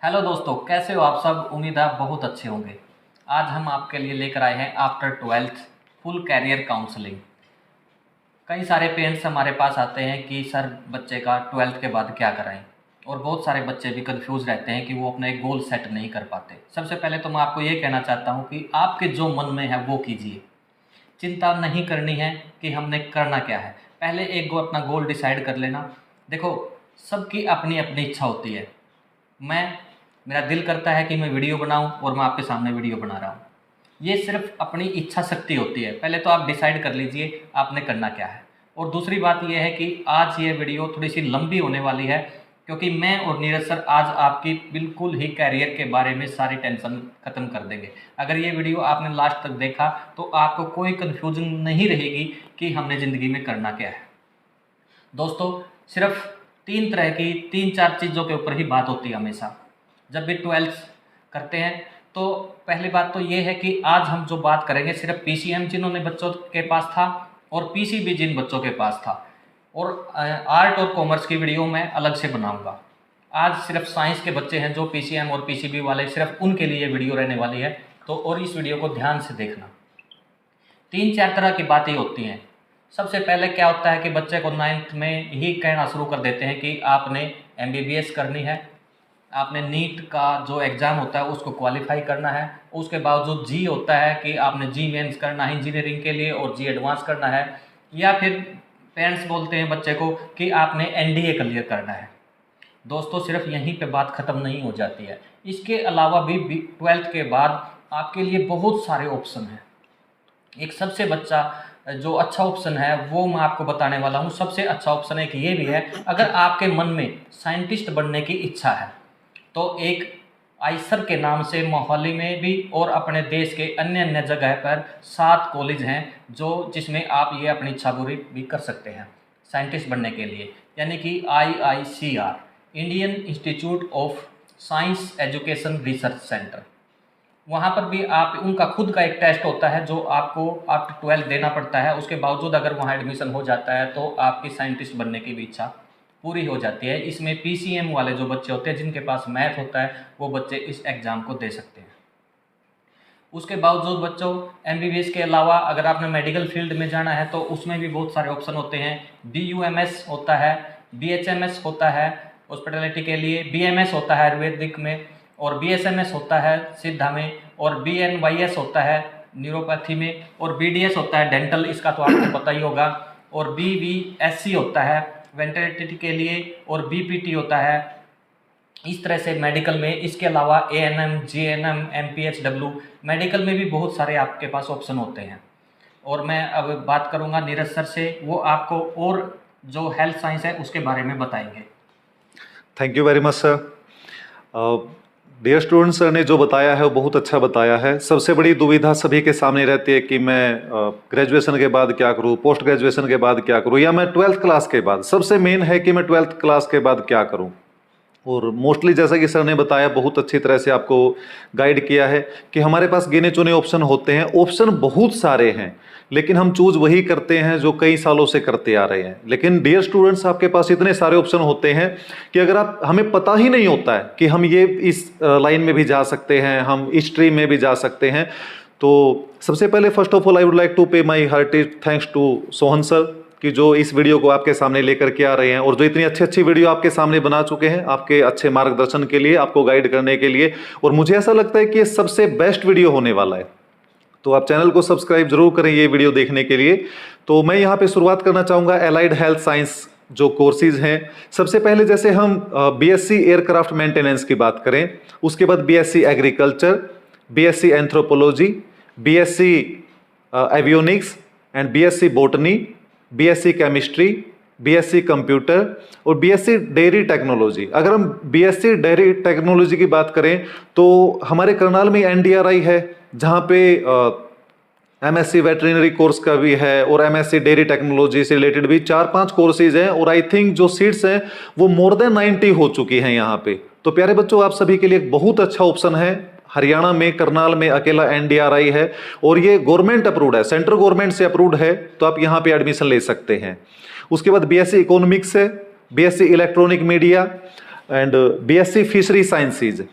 Hello दोस्तों, कैसे हो आप सब। उम्मीद है आप बहुत अच्छे होंगे। आज हम आपके लिए लेकर आए हैं after 12th full career counselling. कई सारे पेरेंट्स हमारे पास आते हैं कि सर बच्चे का 12th के बाद क्या कराएं, और बहुत सारे बच्चे भी कंफ्यूज रहते हैं कि वो अपना एक गोल सेट नहीं कर पाते। सबसे पहले तो मैं आपको ये कहना चाहता हूँ कि आपके जो मन में है वो कीजिए। चिंता नहीं करनी है कि हमने करना क्या है। पहले एक अपना गोल डिसाइड कर लेना। देखो, सबकी अपनी अपनी इच्छा होती है। मैं मेरा दिल करता है कि मैं वीडियो बनाऊं और मैं आपके सामने वीडियो बना रहा हूं। ये सिर्फ अपनी इच्छा शक्ति होती है। पहले तो आप डिसाइड कर लीजिए आपने करना क्या है। और दूसरी बात यह है कि आज ये वीडियो थोड़ी सी लंबी होने वाली है, क्योंकि मैं और नीरज सर आज आपकी बिल्कुल ही कैरियर के बारे में सारी टेंशन ख़त्म कर देंगे। अगर ये वीडियो आपने लास्ट तक देखा तो आपको कोई कन्फ्यूजन नहीं रहेगी कि हमने ज़िंदगी में करना क्या है। दोस्तों, सिर्फ तीन तरह की तीन चार चीज़ों के ऊपर ही बात होती है हमेशा जब भी 12th करते हैं। तो पहली बात तो ये है कि आज हम जो बात करेंगे सिर्फ पीसीएम जिन्होंने बच्चों के पास था और पीसीबी जिन बच्चों के पास था, और आर्ट और कॉमर्स की वीडियो मैं अलग से बनाऊंगा। आज सिर्फ साइंस के बच्चे हैं जो पीसीएम और पीसीबी वाले, सिर्फ उनके लिए वीडियो रहने वाली है। तो और इस वीडियो को ध्यान से देखना। तीन चार तरह की बातें होती हैं। सबसे पहले क्या होता है कि बच्चे को 9th में ही कहना शुरू कर देते हैं कि आपने एमबीबीएस करनी है, आपने नीट का जो एग्ज़ाम होता है उसको क्वालिफाई करना है। उसके बावजूद जी होता है कि आपने जी मेंस करना है इंजीनियरिंग के लिए और जी एडवांस करना है। या फिर पेरेंट्स बोलते हैं बच्चे को कि आपने एनडीए क्लियर करना है। दोस्तों, सिर्फ यहीं पे बात ख़त्म नहीं हो जाती है। इसके अलावा भी 12th के बाद आपके लिए बहुत सारे ऑप्शन हैं। एक सबसे बच्चा जो अच्छा ऑप्शन है वो मैं आपको बताने वाला हूँ। सबसे अच्छा ऑप्शन एक ये भी है, अगर आपके मन में साइंटिस्ट बनने की इच्छा है तो एक आइसर के नाम से मोहाली में भी और अपने देश के अन्य अन्य जगह पर 7 कॉलेज हैं जो जिसमें आप ये अपनी इच्छा पूरी भी कर सकते हैं साइंटिस्ट बनने के लिए। यानी कि IICR, Indian institute of science education research centre. वहाँ पर भी आप उनका खुद का एक टेस्ट होता है जो आपको आफ्टर 12th देना पड़ता है। उसके बावजूद अगर वहाँ एडमिशन हो जाता है तो आपकी साइंटिस्ट बनने की भी इच्छा पूरी हो जाती है। इसमें पीसीएम वाले जो बच्चे होते हैं जिनके पास मैथ होता है वो बच्चे इस एग्ज़ाम को दे सकते हैं। उसके बावजूद बच्चों, एमबीबीएस के अलावा अगर आपने मेडिकल फील्ड में जाना है तो उसमें भी बहुत सारे ऑप्शन होते हैं। BUMS होता है, BHMS होता है हॉस्पिटलिटी के लिए, BMS होता है आयुर्वेदिक में, और BSMS होता है सिद्धा में, और BNYS होता है न्यूरोपैथी में, और BDS होता है डेंटल, इसका तो आपको पता ही होगा, और BVSC होता है वेंटिलेटर के लिए, और BPT होता है। इस तरह से मेडिकल में, इसके अलावा ANM, GNM, MPHW, मेडिकल में भी बहुत सारे आपके पास ऑप्शन होते हैं। और मैं अब बात करूंगा नीरज सर से, वो आपको और जो हेल्थ साइंस है उसके बारे में बताएंगे। Thank you very much sir. Dear student, sir ने जो बताया है वो बहुत अच्छा बताया है। सबसे बड़ी दुविधा सभी के सामने रहती है कि मैं ग्रेजुएशन के बाद क्या करूं, पोस्ट ग्रेजुएशन के बाद क्या करूं, या मैं 12th क्लास के बाद। सबसे मेन है कि मैं 12th क्लास के बाद क्या करूं। और मोस्टली जैसा कि सर ने बताया, बहुत अच्छी तरह से आपको गाइड किया है कि हमारे पास गिने चुने ऑप्शन होते हैं। ऑप्शन बहुत सारे हैं लेकिन हम चूज वही करते हैं जो कई सालों से करते आ रहे हैं। लेकिन डियर स्टूडेंट्स, आपके पास इतने सारे ऑप्शन होते हैं कि अगर आप, हमें पता ही नहीं होता है कि हम ये इस लाइन में भी जा सकते हैं, हम इस स्ट्रीम में भी जा सकते हैं। तो सबसे पहले first of all I would like to pay my heartest thanks to Sohan sir कि जो इस वीडियो को आपके सामने लेकर के आ रहे हैं और जो इतनी अच्छी अच्छी वीडियो आपके सामने बना चुके हैं, आपके अच्छे मार्गदर्शन के लिए, आपको गाइड करने के लिए। और मुझे ऐसा लगता है कि ये सबसे बेस्ट वीडियो होने वाला है। तो आप चैनल को सब्सक्राइब जरूर करें ये वीडियो देखने के लिए। तो मैं यहाँ पे शुरुआत करना चाहूँगा एलाइड हेल्थ साइंस जो कोर्सेज हैं। सबसे पहले जैसे हम BSc एयरक्राफ्ट मेंटेनेंस की बात करें, उसके बाद BSc agriculture, BSc anthropology, BSc avionics and BSc botany, BSc chemistry, BSc computer और BSc डेयरी टेक्नोलॉजी। अगर हम BSc डेयरी टेक्नोलॉजी की बात करें तो हमारे करनाल में NDRI है जहाँ पे MSc वेटरिनरी कोर्स का भी है और MSc डेयरी टेक्नोलॉजी से रिलेटेड भी 4-5 कोर्सेज हैं। और आई थिंक जो सीट्स हैं वो मोर देन 90 हो चुकी हैं यहाँ पे। तो प्यारे बच्चों, आप सभी के लिए एक बहुत अच्छा ऑप्शन है। हरियाणा में करनाल में अकेला NDRI है और ये गवर्नमेंट अप्रूव्ड है, सेंट्रल गवर्नमेंट से अप्रूव्ड है, तो आप यहाँ पे एडमिशन ले सकते हैं। उसके बाद BSc इकोनॉमिक्स है, BSc electronic media, and BSc fishery sciences.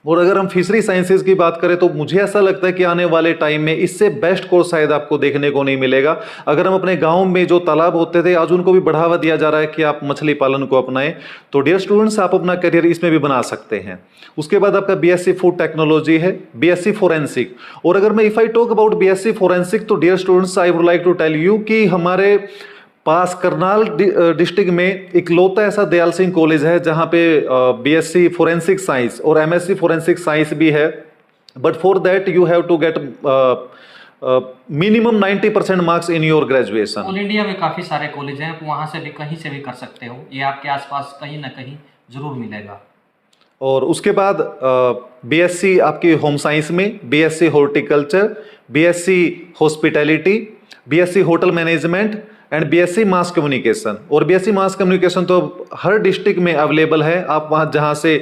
और अगर हम फिशरी साइंसेज की बात करें तो मुझे ऐसा लगता है कि आने वाले टाइम में इससे बेस्ट कोर्स शायद आपको देखने को नहीं मिलेगा। अगर हम अपने गांव में जो तालाब होते थे आज उनको भी बढ़ावा दिया जा रहा है कि आप मछली पालन को अपनाएं, तो डियर स्टूडेंट्स आप अपना करियर इसमें भी बना सकते हैं। उसके बाद आपका बीएससी फूड टेक्नोलॉजी है, बीएससी फोरेंसिक। और अगर मैं if I talk about BSc forensic तो dear students I would like to tell you कि हमारे पास करनाल डिस्ट्रिक्ट में इकलौता ऐसा दयाल सिंह कॉलेज है जहां पे बीएससी फोरेंसिक साइंस और एमएससी फोरेंसिक साइंस भी है, but for that you have to get minimum 90% marks in your graduation. All India में काफ़ी सारे कॉलेज हैं, आप वहाँ से भी कहीं से भी कर सकते हो, ये आपके आसपास कहीं ना कहीं जरूर मिलेगा। और उसके बाद बीएससी आपकी होम साइंस में, BSc horticulture, BSc hospitality, BSc hotel management and BSc mass communication. और बीएससी मास कम्युनिकेशन तो हर डिस्ट्रिक्ट में अवेलेबल है, आप वहाँ जहाँ से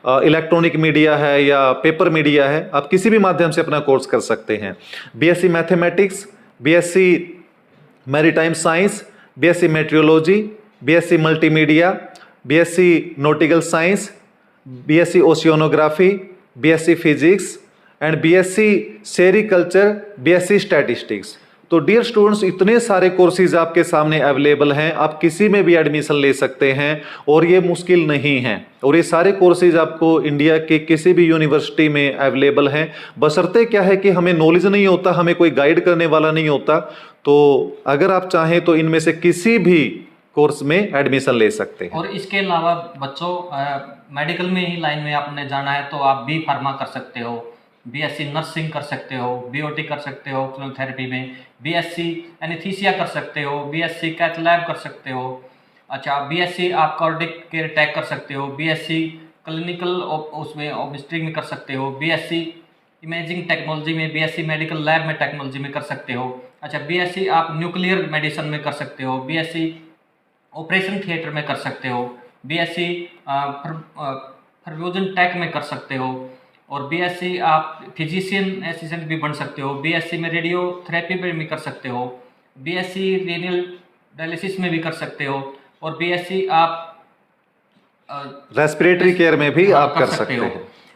इलेक्ट्रॉनिक मीडिया है या पेपर मीडिया है आप किसी भी माध्यम से अपना कोर्स कर सकते हैं। BSc mathematics, BSc maritime science, BSc meteorology, BSc multimedia, BSc nautical science, BSc ओशियोनोग्राफी, BSc physics and BSc sericulture, BSc statistics. तो डियर स्टूडेंट्स इतने सारे कोर्सेज आपके सामने अवेलेबल हैं, आप किसी में भी एडमिशन ले सकते हैं और ये मुश्किल नहीं है। और ये सारे कोर्सेज आपको इंडिया के किसी भी यूनिवर्सिटी में अवेलेबल हैं, बशर्ते क्या है कि हमें नॉलेज नहीं होता, हमें कोई गाइड करने वाला नहीं होता। तो अगर आप चाहें तो इनमें से किसी भी कोर्स में एडमिशन ले सकते हैं। और इसके अलावा बच्चों मेडिकल में ही लाइन में आपने जाना है तो आप बी फार्मा कर सकते हो, बीएससी नर्सिंग कर सकते हो, बीओटी कर सकते हो थेरेपी में, बीएससी एनेस्थीसिया कर सकते हो, बीएससी कैथ लैब कर सकते हो, अच्छा बीएससी आप कार्डिक केयर टेक कर सकते हो, बीएससी क्लिनिकल उसमें ऑब्स्ट्रिक में कर सकते हो, बीएससी इमेजिंग टेक्नोलॉजी में, बीएससी मेडिकल लैब में टेक्नोलॉजी में कर सकते हो, अच्छा बीएससी आप न्यूक्लियर मेडिसिन में कर सकते हो, बीएससी ऑपरेशन थिएटर में कर सकते हो, बीएससी परफ्यूजन टेक में कर सकते हो, और बीएससी आप फिजिशियन असिस्टेंट भी बन सकते हो, बीएससी में रेडियोथेरेपी में भी कर सकते हो, बीएससी रीनल डायलिसिस में भी कर सकते हो, और बीएससी आप रेस्पिरेटरी केयर में भी आप कर सकते हो।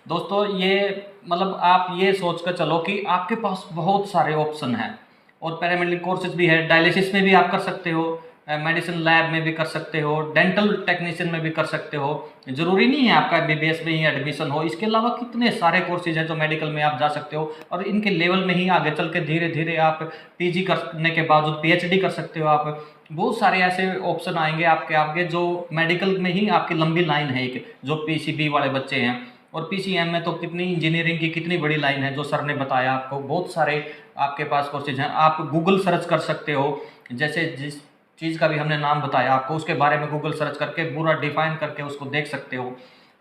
दोस्तों ये मतलब आप ये सोच कर चलो कि आपके पास बहुत सारे ऑप्शन हैं, और पैरामेडिकल कोर्सेज भी है, डायलिसिस में भी आप कर सकते हो, मेडिसिन लैब में भी कर सकते हो, डेंटल टेक्नीशियन में भी कर सकते हो। जरूरी नहीं है आपका एमबीबीएस में ही एडमिशन हो, इसके अलावा कितने सारे कोर्सेज हैं जो मेडिकल में आप जा सकते हो, और इनके लेवल में ही आगे चल के धीरे धीरे आप पीजी करने के बावजूद पीएचडी कर सकते हो। आप बहुत सारे ऐसे ऑप्शन आएंगे आपके आगे जो मेडिकल में ही आपकी लंबी लाइन है एक, जो पीसीबी वाले बच्चे हैं, और पीसीएम में तो कितनी इंजीनियरिंग की कितनी बड़ी लाइन है जो सर ने बताया आपको, बहुत सारे आपके पास कोर्सेज हैं। आप गूगल सर्च कर सकते हो, जैसे जिस चीज़ का भी हमने नाम बताया आपको उसके बारे में गूगल सर्च करके पूरा डिफाइन करके उसको देख सकते हो।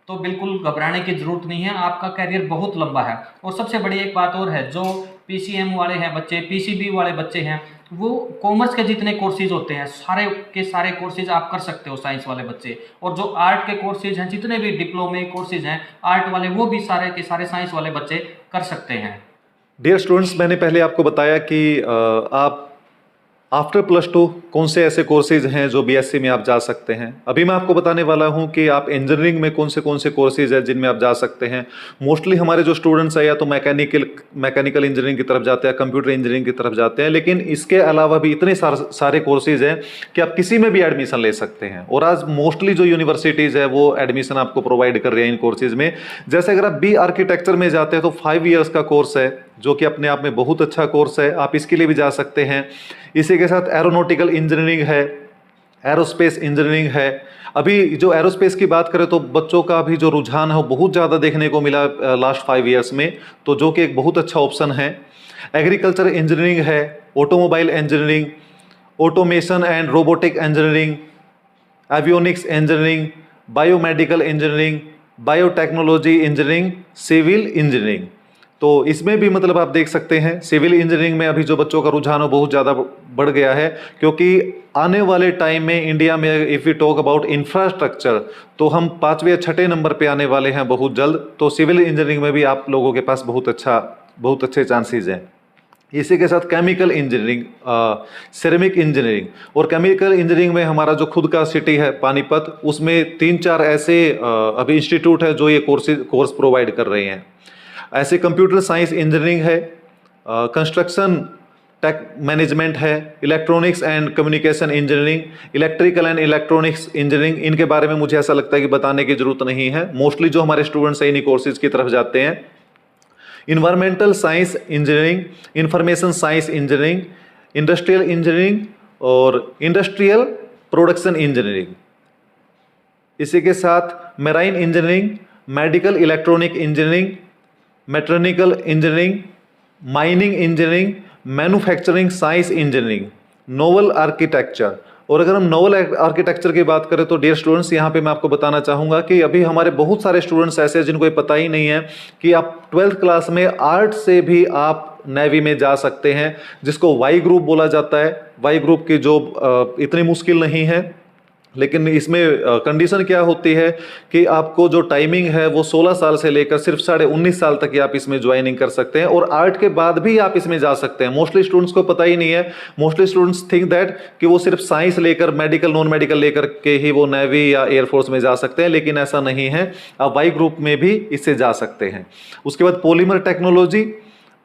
तो बिल्कुल घबराने की ज़रूरत नहीं है, आपका कैरियर बहुत लंबा है। और सबसे बड़ी एक बात और है, जो पीसीएम वाले हैं बच्चे, पीसीबी वाले बच्चे हैं, वो कॉमर्स के जितने कोर्सेज होते हैं सारे के सारे कोर्सेज आप कर सकते हो साइंस वाले बच्चे, और जो आर्ट के कोर्सेज हैं जितने भी डिप्लोमे कोर्सेज हैं आर्ट वाले, वो भी सारे के सारे साइंस वाले बच्चे कर सकते हैं। डियर स्टूडेंट्स, मैंने पहले आपको बताया कि आप आफ्टर +2 कौन से ऐसे कोर्सेज हैं जो बीएससी में आप जा सकते हैं। अभी मैं आपको बताने वाला हूं कि आप इंजीनियरिंग में कौन से कोर्सेज हैं जिनमें आप जा सकते हैं। मोस्टली हमारे जो स्टूडेंट्स हैं या तो मैकेनिकल इंजीनियरिंग की तरफ जाते हैं, कंप्यूटर इंजीनियरिंग की तरफ जाते हैं, लेकिन इसके अलावा भी इतने सारे कोर्सेज हैं कि आप किसी में भी एडमिशन ले सकते हैं। और आज मोस्टली जो यूनिवर्सिटीज़ है वो एडमिशन आपको प्रोवाइड कर रहे हैं इन कोर्सेज में। जैसे अगर आप बी आर्किटेक्चर में जाते हैं तो 5 ईयर्स का कोर्स है जो कि अपने आप में बहुत अच्छा कोर्स है, आप इसके लिए भी जा सकते हैं। इसी के साथ एरोनॉटिकल इंजीनियरिंग है, एरोस्पेस इंजीनियरिंग है। अभी जो एरोस्पेस की बात करें तो बच्चों का भी जो रुझान है वो बहुत ज़्यादा देखने को मिला लास्ट 5 ईयर्स में, तो जो कि एक बहुत अच्छा ऑप्शन है। एग्रीकल्चर इंजीनियरिंग है, automobile engineering, automation and robotic engineering, avionics engineering, biomedical engineering, biotechnology engineering, civil engineering. तो इसमें भी मतलब आप देख सकते हैं सिविल इंजीनियरिंग में अभी जो बच्चों का रुझान हो बहुत ज़्यादा बढ़ गया है, क्योंकि आने वाले टाइम में इंडिया में if you talk about infrastructure तो हम 5वें या 6ठे नंबर पे आने वाले हैं बहुत जल्द। तो सिविल इंजीनियरिंग में भी आप लोगों के पास बहुत अच्छे चांसेस हैं। इसी के साथ केमिकल इंजीनियरिंग, सिरेमिक इंजीनियरिंग, और केमिकल इंजीनियरिंग में हमारा जो खुद का सिटी है पानीपत, उसमें 3-4 ऐसे अभी इंस्टीट्यूट है जो ये कोर्स प्रोवाइड कर रहे हैं। ऐसे कंप्यूटर साइंस इंजीनियरिंग है, कंस्ट्रक्शन टेक मैनेजमेंट है, electronics and communication engineering, electrical and electronics engineering. इनके बारे में मुझे ऐसा लगता है कि बताने की जरूरत नहीं है, मोस्टली जो हमारे स्टूडेंट्स हैं इन्हीं कोर्सेज की तरफ जाते हैं। Environmental science engineering, information science engineering, industrial engineering और इंडस्ट्रियल प्रोडक्शन इंजीनियरिंग। इसी के साथ marine engineering, medical electronic engineering, mechanical engineering, mining engineering, manufacturing science engineering, novel architecture. और अगर हम नोवल आर्किटेक्चर की बात करें तो डियर स्टूडेंट्स, यहाँ पे मैं आपको बताना चाहूँगा कि अभी हमारे बहुत सारे स्टूडेंट्स ऐसे हैं जिनको ये पता ही नहीं है कि आप 12th क्लास में आर्ट से भी आप नेवी में जा सकते हैं, जिसको वाई ग्रुप बोला जाता है। वाई ग्रुप की जॉब इतनी मुश्किल नहीं है, लेकिन इसमें कंडीशन क्या होती है कि आपको जो टाइमिंग है वो 16 साल से लेकर सिर्फ 19.5 साल तक ही आप इसमें ज्वाइनिंग कर सकते हैं, और आर्ट के बाद भी आप इसमें जा सकते हैं। मोस्टली स्टूडेंट्स को पता ही नहीं है, मोस्टली स्टूडेंट्स थिंक दैट कि वो सिर्फ साइंस लेकर, मेडिकल नॉन मेडिकल लेकर के ही वो नेवी या एयरफोर्स में जा सकते हैं, लेकिन ऐसा नहीं है। आप वाई ग्रुप में भी इससे जा सकते हैं। उसके बाद polymer technology,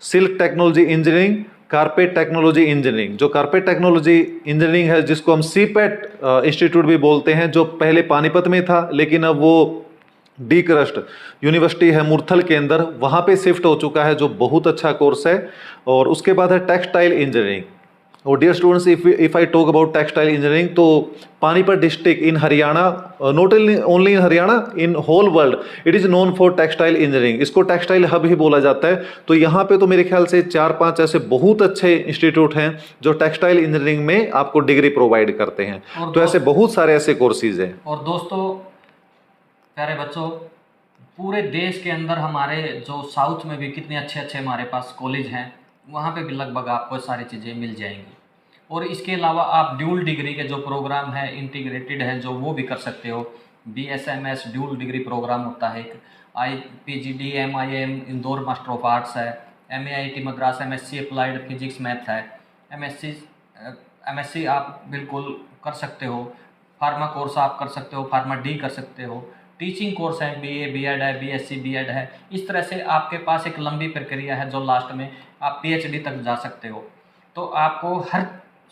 silk technology engineering, carpet technology engineering. जो कारपेट टेक्नोलॉजी इंजीनियरिंग है, जिसको हम सीपेट इंस्टीट्यूट भी बोलते हैं, जो पहले पानीपत में था लेकिन अब वो डी क्रस्ट यूनिवर्सिटी है मुरथल के अंदर, वहाँ पे शिफ्ट हो चुका है, जो बहुत अच्छा कोर्स है। और उसके बाद है टेक्सटाइल इंजीनियरिंग। और dear students, if I talk about textile engineering, तो Panipat district in Haryana, not only in Haryana, in whole world it is known for textile engineering. इसको टेक्सटाइल हब ही बोला जाता है। तो यहाँ पे तो मेरे ख्याल से 4-5 ऐसे बहुत अच्छे इंस्टीट्यूट हैं जो टेक्सटाइल इंजीनियरिंग में आपको डिग्री प्रोवाइड करते हैं। तो ऐसे बहुत सारे ऐसे कोर्सेज हैं। और दोस्तों, प्यारे बच्चों, पूरे देश के अंदर हमारे जो साउथ में भी कितने अच्छे अच्छे हमारे पास कॉलेज हैं, वहाँ पे भी लगभग आपको सारी चीज़ें मिल जाएंगी। और इसके अलावा आप ड्यूल डिग्री के जो प्रोग्राम है, इंटीग्रेटेड है, जो वो भी कर सकते हो। BSMS ड्यूल डिग्री प्रोग्राम होता है एक, IPGD MIM Indore master of arts है, MAIT Madras MSc applied physics math है, MSc आप बिल्कुल कर सकते हो। फार्मा कोर्स आप कर सकते हो, फार्मा डी कर सकते हो। टीचिंग कोर्स है, BA BEd है, BSc BEd है। इस तरह से आपके पास एक लंबी प्रक्रिया है जो लास्ट में आप PhD तक जा सकते हो। तो आपको हर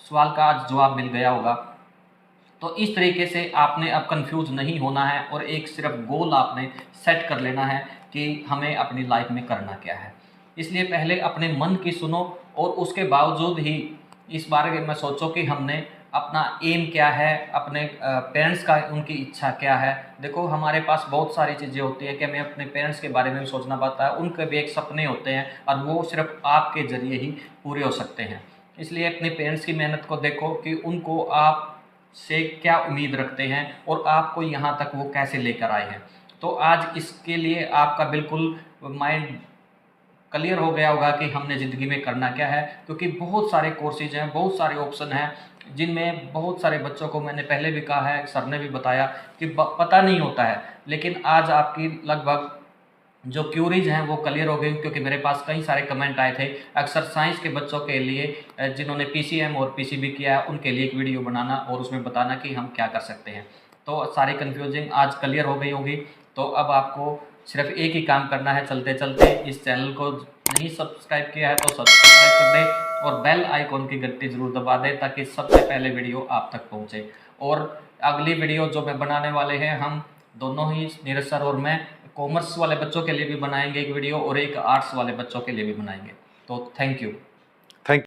सवाल का आज जवाब मिल गया होगा। तो इस तरीके से आपने अब कंफ्यूज नहीं होना है, और एक सिर्फ गोल आपने सेट कर लेना है कि हमें अपनी लाइफ में करना क्या है। इसलिए पहले अपने मन की सुनो, और उसके बावजूद ही इस बारे में सोचो कि हमने अपना एम क्या है, अपने पेरेंट्स का उनकी इच्छा क्या है। देखो, हमारे पास बहुत सारी चीज़ें होती हैं कि हमें अपने पेरेंट्स के बारे में भी सोचना पड़ता है। उनके भी एक सपने होते हैं, और वो सिर्फ आपके ज़रिए ही पूरे हो सकते हैं। इसलिए अपने पेरेंट्स की मेहनत को देखो कि उनको आप से क्या उम्मीद रखते हैं, और आपको यहाँ तक वो कैसे लेकर आए हैं। तो आज इसके लिए आपका बिल्कुल माइंड क्लियर हो गया होगा कि हमने ज़िंदगी में करना क्या है, क्योंकि बहुत सारे कोर्सेज हैं, बहुत सारे ऑप्शन हैं, जिनमें बहुत सारे बच्चों को, मैंने पहले भी कहा है, सर ने भी बताया कि पता नहीं होता है। लेकिन आज आपकी लगभग जो क्यूरीज हैं वो क्लियर हो गई, क्योंकि मेरे पास कई सारे कमेंट आए थे। अक्सर साइंस के बच्चों के लिए जिन्होंने PCM और PCB किया है, उनके लिए एक वीडियो बनाना और उसमें बताना कि हम क्या कर सकते हैं। तो सारी कन्फ्यूजिंग आज क्लियर हो गई होगी। तो अब आपको सिर्फ एक ही काम करना है, चलते चलते इस चैनल को नहीं सब्सक्राइब किया है तो सब्सक्राइब कर दें, और बेल आइकॉन की घंटी ज़रूर दबा दें, ताकि सबसे पहले वीडियो आप तक पहुँचे। और अगली वीडियो जो मैं बनाने वाले हैं, हम दोनों ही, नीरज सर और मैं, कॉमर्स वाले बच्चों के लिए भी बनाएंगे एक वीडियो, और एक आर्ट्स वाले बच्चों के लिए भी बनाएंगे। तो थैंक यू।